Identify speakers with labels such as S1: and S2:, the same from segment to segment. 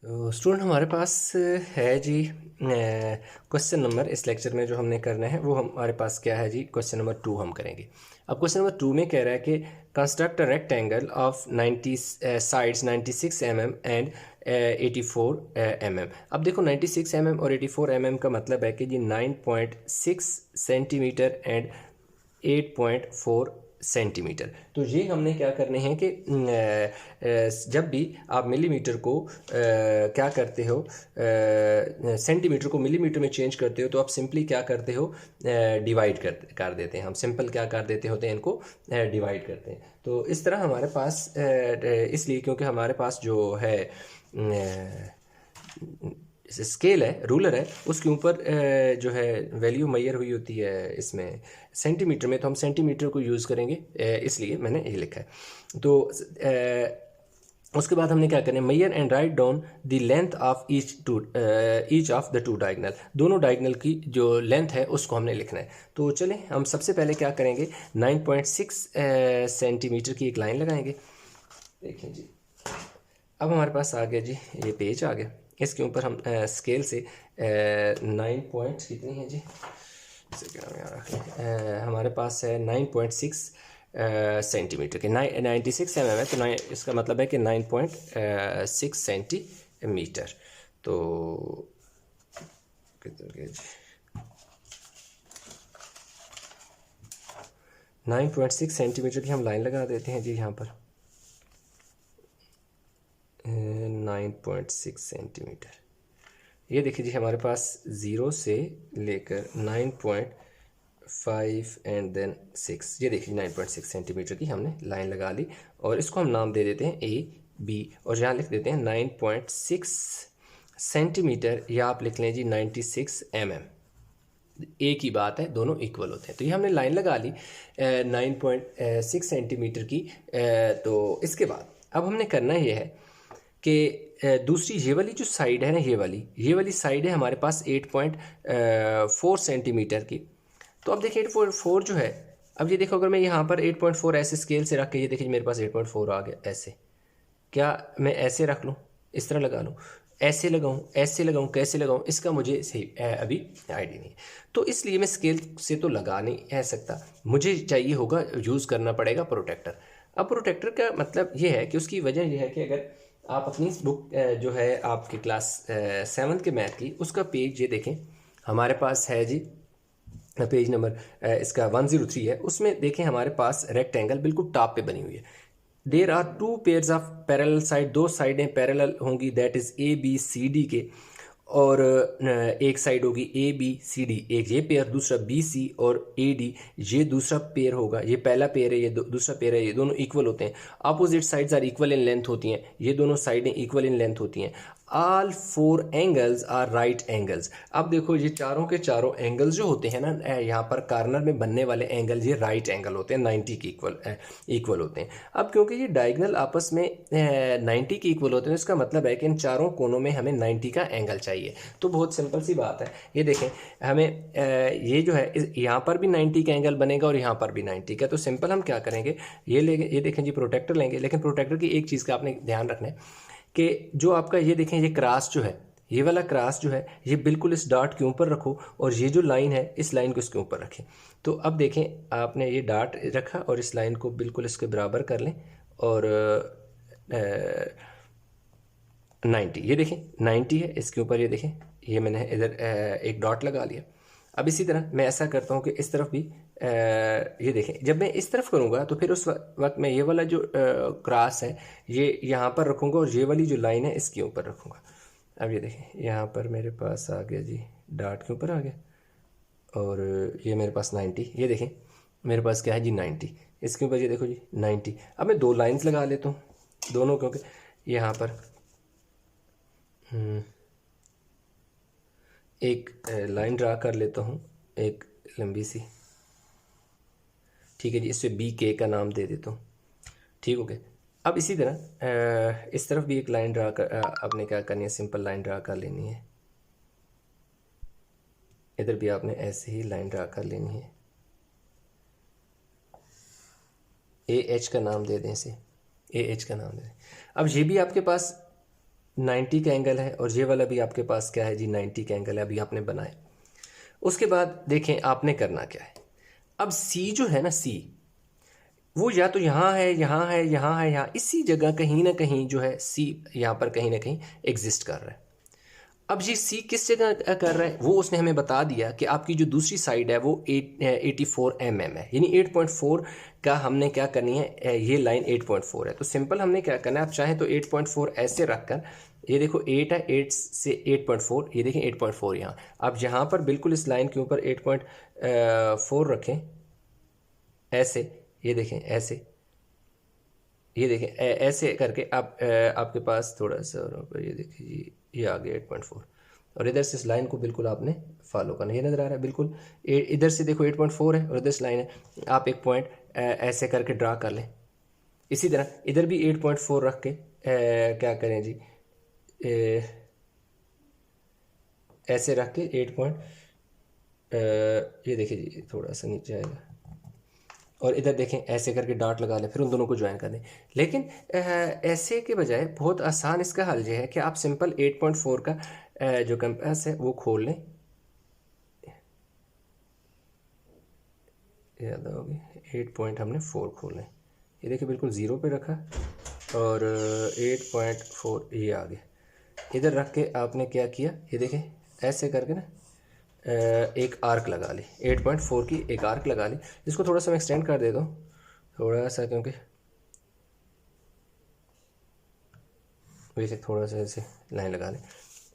S1: Student हमारे पास है जी question number इस लेक्चर में जो हमने करना है वो हमारे पास क्या है जी, क्वेश्चन नंबर 2 हम करेंगे। अब क्वेश्चन नंबर 2 में कह रहा है कि construct a rectangle of 90 sides 96 mm and 84 mm। अब देखो 96 mm और 84 mm का मतलब है कि जी 9.6 सेंटीमीटर एंड 8.4 सेंटीमीटर। तो ये हमने क्या करने हैं कि जब भी आप मिलीमीटर को क्या करते हो, सेंटीमीटर को मिलीमीटर में चेंज करते हो तो आप सिंपली क्या करते हो, डिवाइड कर देते हैं। हम सिंपल क्या कर देते होते हैं, इनको डिवाइड करते हैं। तो इस तरह हमारे पास इसलिए क्योंकि हमारे पास जो है स्केल है, रूलर है, उसके ऊपर जो है वैल्यू मैयर हुई होती है इसमें सेंटीमीटर में, तो हम सेंटीमीटर को यूज़ करेंगे, इसलिए मैंने ये लिखा है। तो उसके बाद हमने क्या करना है, मैयर and write down the length of each of the two diagonal. दोनों डायगनल की जो लेंथ है उसको हमने लिखना है। तो चलें हम सबसे पहले क्या करेंगे, 9.6 सेंटीमीटर की एक लाइन लगाएंगे। देखें जी, अब हमारे पास आ गया जी, ये पेज आ गया। इसके ऊपर हम स्केल से 9 पॉइंट कितनी है जी, इसे क्या नाम याद रखें, हमारे पास है 9.6 सेंटीमीटर के 96 mm है, तो इसका मतलब है कि 9.6 सेंटीमीटर। तो कितना गया जी, 9.6 सेंटीमीटर की हम लाइन लगा देते हैं जी यहाँ पर, 9.6 सेंटीमीटर। ये देखिए जी, हमारे पास 0 से लेकर 9.5 एंड देन 6, ये देखिए 9.6 सेंटीमीटर की हमने लाइन लगा ली। और इसको हम नाम दे देते हैं AB, और यहाँ लिख देते हैं 9.6 सेंटीमीटर, या आप लिख लें जी 96 mm। एक ही बात है, दोनों इक्वल होते हैं। तो ये हमने लाइन लगा ली 9.6 सेंटीमीटर की। तो इसके बाद अब हमने करना ये है कि दूसरी ये वाली जो साइड है ना, ये वाली साइड है हमारे पास 8.4 सेंटीमीटर की। तो अब देखिए 8.4 जो है, अब ये देखो अगर मैं यहाँ पर 8.4 ऐसे स्केल से रख के, ये देखिए मेरे पास 8.4 आ गया। ऐसे क्या मैं ऐसे रख लूँ, इस तरह लगा लूँ, ऐसे लगाऊँ, कैसे लगाऊँ, इसका मुझे सही अभी आइडिया नहीं है। तो इसलिए मैं स्केल से तो लगा नहीं है सकता, मुझे चाहिए होगा, यूज़ करना पड़ेगा प्रोटेक्टर। अब प्रोटेक्टर का मतलब ये है कि उसकी वजह यह है कि अगर आप अपनी बुक जो है आपकी क्लास 7th के मैथ की, उसका पेज ये देखें, हमारे पास है जी पेज नंबर इसका 103 है। उसमें देखें हमारे पास रेक्टेंगल बिल्कुल टॉप पे बनी हुई है। There are 2 pairs of parallel side, 2 साइडें पैरेलल होंगी, दैट इज ABCD के। और एक साइड होगी ABCD, एक ये पेयर, दूसरा BC और AD, ये दूसरा पेयर होगा। ये पहला पेयर है, ये दूसरा पेयर है, ये दोनों इक्वल होते हैं। Opposite sides are equal in length होती हैं, ये दोनों साइडें इक्वल इन लेंथ होती हैं। All 4 angles are right angles. अब देखो ये चारों के चारों एंगल्स जो होते हैं ना, यहाँ पर कार्नर में बनने वाले एंगल, ये राइट एंगल होते हैं, 90 के इक्वल होते हैं। अब क्योंकि ये डायगनल आपस में 90 के इक्वल होते हैं, इसका मतलब है कि इन चारों कोनों में हमें 90 का एंगल चाहिए। तो बहुत सिंपल सी बात है, ये देखें हमें ये जो है यहाँ पर भी 90 का एंगल बनेगा और यहाँ पर भी 90 का। तो सिंपल हम क्या करेंगे, ये लेंगे, ये देखें जी प्रोटेक्टर लेंगे। लेकिन प्रोटेक्टर की एक चीज़ का आपने ध्यान रखना है कि जो आपका ये देखें, ये क्रॉस जो है, ये वाला क्रॉस जो है, ये बिल्कुल इस डॉट के ऊपर रखो, और ये जो लाइन है इस लाइन को इसके ऊपर रखें। तो अब देखें आपने ये डॉट रखा और इस लाइन को बिल्कुल इसके बराबर कर लें, और 90, ये देखें 90 है इसके ऊपर, ये देखें ये मैंने इधर एक डॉट लगा लिया। अब इसी तरह मैं ऐसा करता हूँ कि इस तरफ भी ये देखें, जब मैं इस तरफ करूँगा तो फिर उस वक्त मैं ये वाला जो क्रॉस है ये यहाँ पर रखूँगा, और ये वाली जो लाइन है इसके ऊपर रखूँगा। अब ये देखें यहाँ पर मेरे पास आ गया जी, डॉट के ऊपर आ गया, और ये मेरे पास 90, ये देखें मेरे पास क्या है जी 90, इसके ऊपर ये देखो जी 90। अब मैं 2 लाइन्स लगा लेता हूँ दोनों, क्योंकि यहाँ पर एक लाइन ड्रा कर लेता हूँ, एक लंबी सी, ठीक है जी, इस पर BK का नाम दे देता हूँ, ठीक हो गया। अब इसी तरह इस तरफ भी एक लाइन ड्रा कर, आपने क्या करनी है, सिंपल लाइन ड्रा कर लेनी है। इधर भी आपने ऐसे ही लाइन ड्रा कर लेनी है, AH का नाम दे दें इसे, AH का नाम दे दें। अब ये भी आपके पास 90 का एंगल है और ये वाला भी आपके पास क्या है जी 90 का एंगल है, अभी आपने बनाया। उसके बाद देखें आपने करना क्या है। अब सी जो है ना, सी वो या तो यहाँ है, यहाँ है, यहाँ है, यहाँ इसी जगह कहीं ना कहीं जो है सी यहाँ पर कहीं ना कहीं एग्जिस्ट कर रहा है। अब ये सी किस जगह कर रहा है वो उसने हमें बता दिया कि आपकी जो दूसरी साइड है वो 84 mm है, यानी 8.4 का हमने क्या करनी है, ये लाइन 8.4 है। तो सिंपल हमने क्या करना है, आप चाहें तो 8.4 ऐसे रखकर, ये देखो 8 है, 8 से 8.4, ये देखें 8.4 यहाँ, आप यहाँ पर बिल्कुल इस लाइन के ऊपर 8.4 रखें ऐसे, ये देखें ऐसे, ये देखें ऐसे करके आप आपके पास थोड़ा सा और ये देखिए जी, ये आ गया 8.4 और इधर से इस लाइन को बिल्कुल आपने फॉलो करना। ये नज़र आ रहा है बिल्कुल, इधर से देखो 8.4 है और इधर से लाइन है, आप एक पॉइंट ऐसे करके ड्रा कर लें। इसी तरह इधर भी 8.4 रख के क्या करें जी, ऐसे रख के 8 पॉइंट, ये देखिए जी थोड़ा सा नीचे आएगा और इधर देखें ऐसे करके डॉट लगा लें, फिर उन दोनों को ज्वाइन कर दें। लेकिन ऐसे के बजाय बहुत आसान इसका हल ये है कि आप सिंपल 8.4 का जो कंपास है वो खोल लें, याद होगी 8 पॉइंट हमने 4 खोल लें, ये देखिए बिल्कुल ज़ीरो पे रखा और 8.4 ये आ गया। इधर रख के आपने क्या किया, ये देखें ऐसे करके ना एक आर्क लगा ली, 8.4 की एक आर्क लगा ली। इसको थोड़ा सा मैं एक्सटेंड कर देता हूँ थोड़ा सा, क्योंकि वैसे थोड़ा सा ऐसे लाइन लगा लें,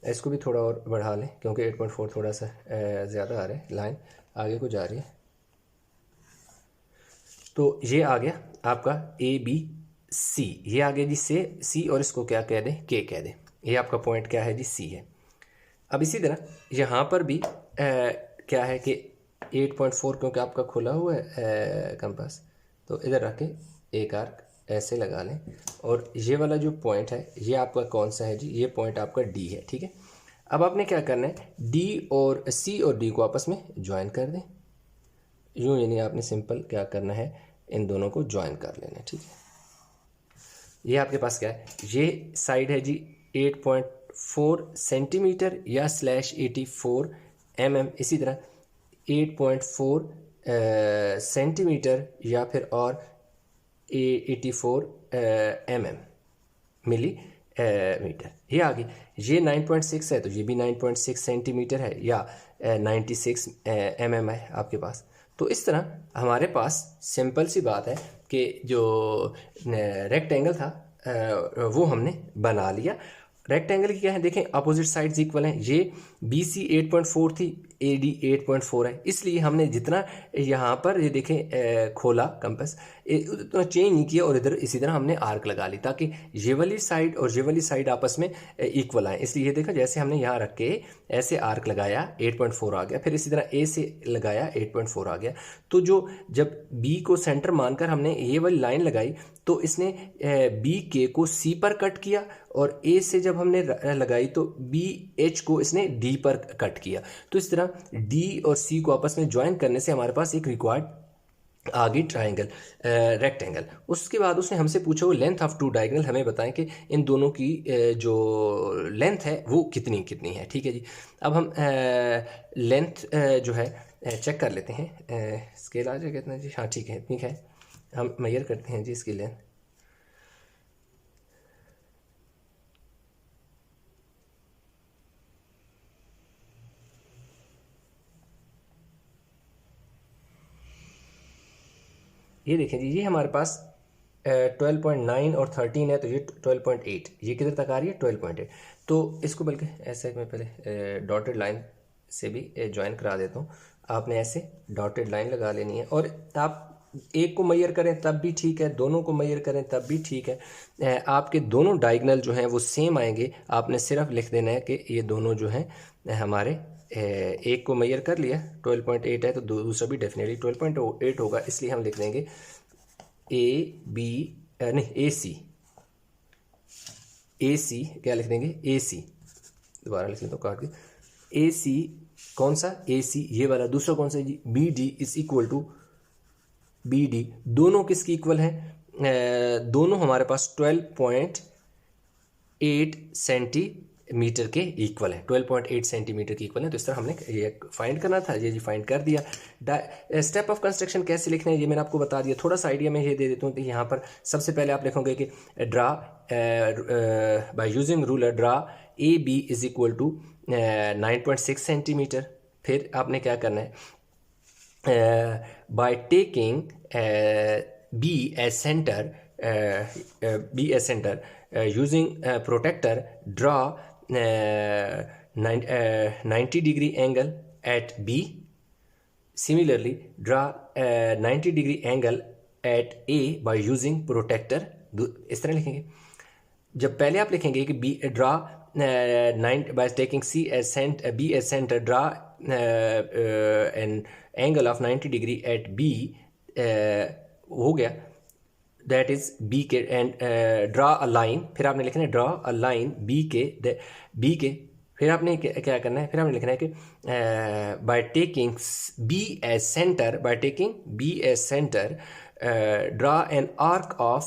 S1: इसको भी थोड़ा और बढ़ा लें क्योंकि 8.4 थोड़ा सा ज़्यादा आ रहा है, लाइन आगे को जा रही है। तो ये आ गया आपका ABC, ये आ गया जी से सी और इसको क्या कह दें, के कह दें। ये आपका पॉइंट क्या है जी, सी है। अब इसी तरह यहाँ पर भी क्या है कि 8.4 क्योंकि आपका खुला हुआ है कंपास, तो इधर रख के एक आर्क ऐसे लगा लें और ये वाला जो पॉइंट है ये आपका कौन सा है जी, ये पॉइंट आपका डी है, ठीक है। अब आपने क्या करना है, डी और सी और डी को आपस में ज्वाइन कर दें, यूँ, यानी आपने सिंपल क्या करना है, इन दोनों को ज्वाइन कर लेना है, ठीक है। ये आपके पास क्या है, ये साइड है जी 8.4 सेंटीमीटर या /84 mm, इसी तरह 8.4 सेंटीमीटर या फिर और 84 mm मिली मीटर, ये आ गई। ये 9.6 है तो ये भी 9.6 सेंटीमीटर है या 96 mm है आपके पास। तो इस तरह हमारे पास सिंपल सी बात है कि जो रेक्टेंगल था वो हमने बना लिया। रेक्टेंगल की क्या है, देखें अपोजिट साइड्स इक्वल हैं, ये BC 8.4 थी, AD 8.4 है, इसलिए हमने जितना यहाँ पर ये देखें खोला कंपास उतना चेंज नहीं किया और इधर इसी तरह हमने आर्क लगा ली ताकि ये वाली साइड और ये वाली साइड आपस में इक्वल आए। इसलिए ये देखा जैसे हमने यहाँ रख के ऐसे आर्क लगाया 8.4 आ गया, फिर इसी तरह A से लगाया 8.4 आ गया। तो जो जब B को सेंटर मानकर हमने ये वाली लाइन लगाई तो इसने BK को C पर कट किया और A से जब हमने लगाई तो BH को इसने D पर कट किया। तो इस तरह D और C को आपस में ज्वाइन करने से हमारे पास एक रिक्वायर्ड आ गई ट्राइंगल रेक्टेंगल। उसके बाद उसने हमसे पूछा वो लेंथ ऑफ टू डायगोनल हमें बताएं कि इन दोनों की जो लेंथ है वो कितनी कितनी है, ठीक है जी। अब हम लेंथ जो है चेक कर लेते हैं, स्केल आ जाएगा इतना जी, हाँ ठीक है, ठीक है, हम मेजर करते हैं जी इसकी लेंथ। ये देखें जी, ये हमारे पास 12.9 और 13 है तो ये 12.8, ये किधर तक आ रही है 12.8। तो इसको बल्कि ऐसे मैं पहले डॉटेड लाइन से भी ज्वाइन करा देता हूँ। आपने ऐसे डॉटेड लाइन लगा लेनी है और आप एक को मेजर करें तब भी ठीक है, दोनों को मेजर करें तब भी ठीक है, आपके दोनों डायगोनल जो हैं वो सेम आएंगे। आपने सिर्फ लिख देना है कि ये दोनों जो हैं हमारे एक को मेजर कर लिया 12.8 है तो दूसरा भी डेफिनेटली 12.8 होगा, इसलिए हम लिख देंगे AC क्या लिख देंगे, AC, दोबारा लिख लें तो काट के AC, कौन सा AC ये वाला, दूसरा कौन सा जी BD is equal to BD, दोनों किसकी इक्वल हैं, दोनों हमारे पास 12.8 8 सेंटीमीटर के इक्वल है, 12.8 सेंटीमीटर के इक्वल है। तो इस तरह हमने ये फाइंड करना था, ये जी फाइंड कर दिया। स्टेप ऑफ कंस्ट्रक्शन कैसे लिखना है ये मैंने आपको बता दिया। थोड़ा सा आइडिया मैं ये दे देता हूँ कि यहाँ पर सबसे पहले आप लिखोगे कि draw by using ruler draw A B is equal to 9.6 centimetre. फिर आपने क्या करना है, by taking B as center, using protractor, draw 90 degree angle at B. Similarly, draw 90 degree angle at A by using protractor. इस तरह लिखेंगे। जब पहले आप लिखेंगे कि B draw 9 by taking C as center, B as center, draw an angle of 90 degree at B, हो गया, that is B के, and draw a line, फिर आपने लिखना है draw a line B के, फिर आपने क्या करना है, फिर आपने लिखना है कि by taking B as center, draw an arc of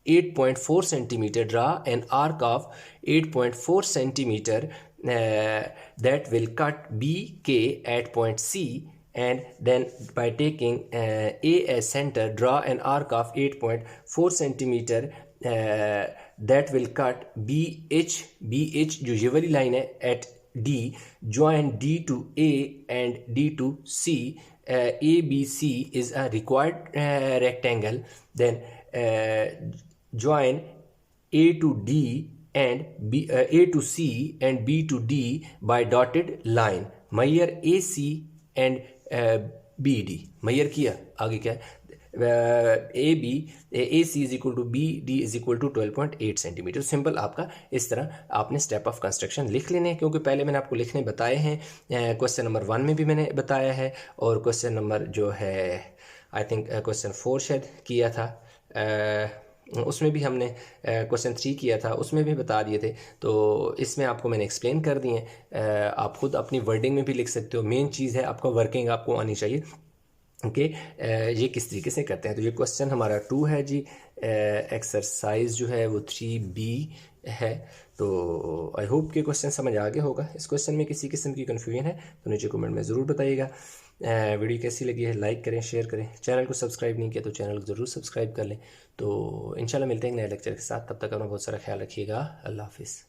S1: 8.4 centimeter, draw an arc of 8.4 centimeter that will cut BK at point C, and then by taking A as center, draw an arc of 8.4 centimeter that will cut BH जो ये वाली line है at D, join D to A and D to C. ABC is a required rectangle. Then join A to D and A to C and B to D by dotted line. Measure AC and BD. measure किया, आगे क्या है, AC is equal to BD is equal to 12.8 centimetre. Simple आपका इस तरह आपने step of construction लिख लेने हैं, क्योंकि पहले मैंने आपको लिखने बताए हैं, क्वेश्चन नंबर 1 में भी मैंने बताया है, और क्वेश्चन नंबर जो है आई थिंक क्वेश्चन 4 शायद किया था, उसमें भी हमने क्वेश्चन 3 किया था, उसमें भी बता दिए थे। तो इसमें आपको मैंने एक्सप्लेन कर दिए हैं, आप खुद अपनी वर्डिंग में भी लिख सकते हो। मेन चीज़ है आपका वर्किंग आपको आनी चाहिए, ओके। ये किस तरीके से करते हैं। तो ये क्वेश्चन हमारा 2 है जी, एक्सरसाइज जो है वो 3B है। तो आई होप कि क्वेश्चन समझ आ गया होगा। इस क्वेश्चन में किसी किस्म की कन्फ्यूजन है तो नीचे कमेंट में ज़रूर बताइएगा। वीडियो कैसी लगी है लाइक करें, शेयर करें। चैनल को सब्सक्राइब नहीं किया तो चैनल को ज़रूर सब्सक्राइब कर लें। तो इंशाल्लाह मिलते हैं नए लेक्चर के साथ, तब तक अपना बहुत सारा ख्याल रखिएगा। अल्लाह हाफिज़।